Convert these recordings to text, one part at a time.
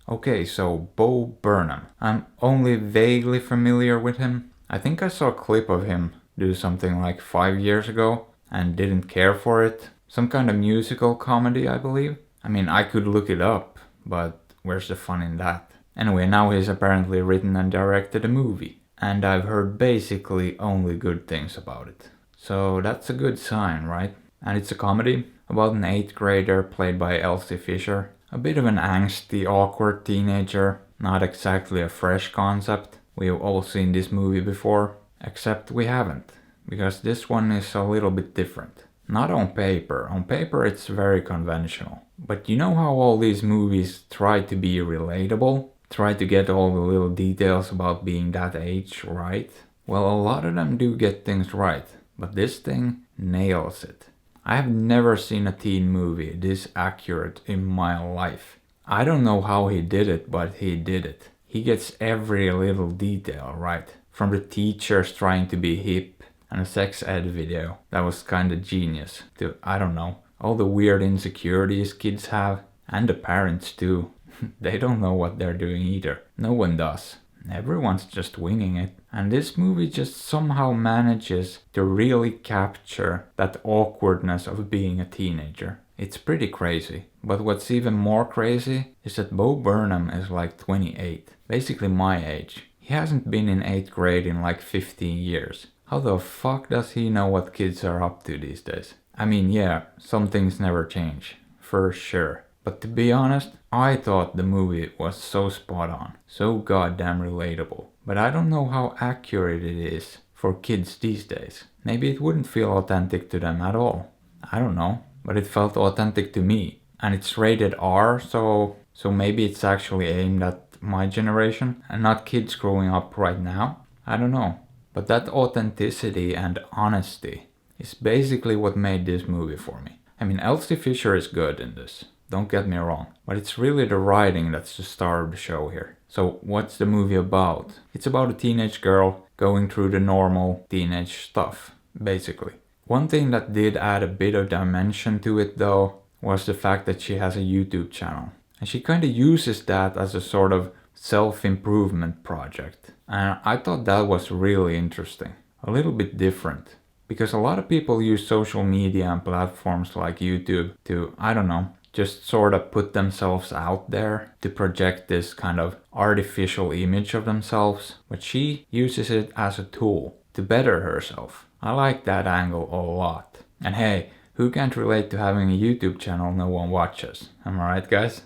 Okay, so Bo Burnham. I'm only vaguely familiar with him. I think I saw a clip of him do something like 5 years ago and didn't care for it. Some kind of musical comedy, I believe. I mean, I could look it up, but where's the fun in that? Anyway, now he's apparently written and directed a movie, and I've heard basically only good things about it. So that's a good sign, right? And it's a comedy about an 8th grader played by Elsie Fisher. A bit of an angsty, awkward teenager, not exactly a fresh concept. We've all seen this movie before, except we haven't, because this one is a little bit different. Not on paper. On paper it's very conventional. But you know how all these movies try to be relatable? Try to get all the little details about being that age right? Well, a lot of them do get things right, but this thing nails it. I have never seen a teen movie this accurate in my life. I don't know how he did it, but he did it. He gets every little detail right. From the teachers trying to be hip and a sex ed video that was kinda genius to, I don't know, all the weird insecurities kids have. And the parents too. They don't know what they're doing either. No one does. Everyone's just winging it. And this movie just somehow manages to really capture that awkwardness of being a teenager. It's pretty crazy. But what's even more crazy is that Bo Burnham is like 28. Basically my age. He hasn't been in 8th grade in like 15 years. How the fuck does he know what kids are up to these days? I mean, yeah, some things never change. For sure. But to be honest, I thought the movie was so spot on, so goddamn relatable. But I don't know how accurate it is for kids these days. Maybe it wouldn't feel authentic to them at all. I don't know, but it felt authentic to me. And it's rated R, so maybe it's actually aimed at my generation and not kids growing up right now. I don't know. But that authenticity and honesty is basically what made this movie for me. I mean, Elsie Fisher is good in this. Don't get me wrong, but it's really the writing that's the star of the show here. So what's the movie about? It's about a teenage girl going through the normal teenage stuff, basically. One thing that did add a bit of dimension to it though was the fact that she has a YouTube channel. And she kind of uses that as a sort of self-improvement project. And I thought that was really interesting. A little bit different. Because a lot of people use social media and platforms like YouTube to, I don't know, just sort of put themselves out there to project this kind of artificial image of themselves, but she uses it as a tool to better herself. I like that angle a lot. And hey, who can't relate to having a YouTube channel no one watches? Am I right, guys?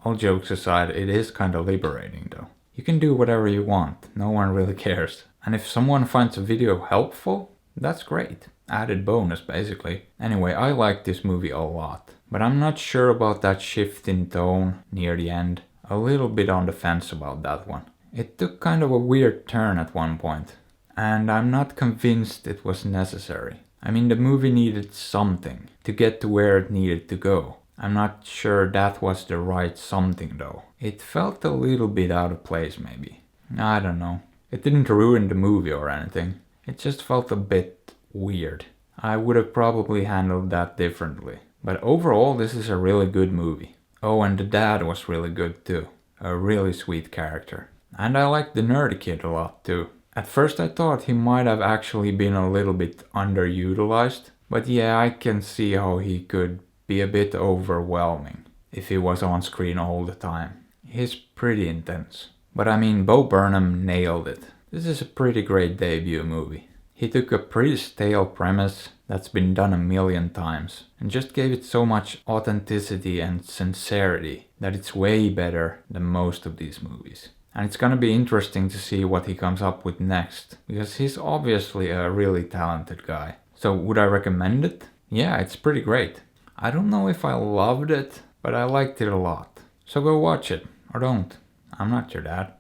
All jokes aside, it is kind of liberating though. You can do whatever you want, no one really cares. And if someone finds a video helpful, that's great. Added bonus basically. Anyway, I like this movie a lot. But I'm not sure about that shift in tone near the end. A little bit on the fence about that one. It took kind of a weird turn at one point. And I'm not convinced it was necessary. I mean, the movie needed something to get to where it needed to go. I'm not sure that was the right something though. It felt a little bit out of place maybe. I don't know. It didn't ruin the movie or anything. It just felt a bit weird. I would have probably handled that differently. But overall, this is a really good movie. Oh, and the dad was really good too. A really sweet character. And I liked the nerdy kid a lot too. At first I thought he might have actually been a little bit underutilized. But yeah, I can see how he could be a bit overwhelming if he was on screen all the time. He's pretty intense. But I mean, Bo Burnham nailed it. This is a pretty great debut movie. He took a pretty stale premise that's been done a million times and just gave it so much authenticity and sincerity that it's way better than most of these movies. And it's gonna be interesting to see what he comes up with next, because he's obviously a really talented guy. So would I recommend it? Yeah, it's pretty great. I don't know if I loved it, but I liked it a lot. So go watch it, or don't. I'm not your dad.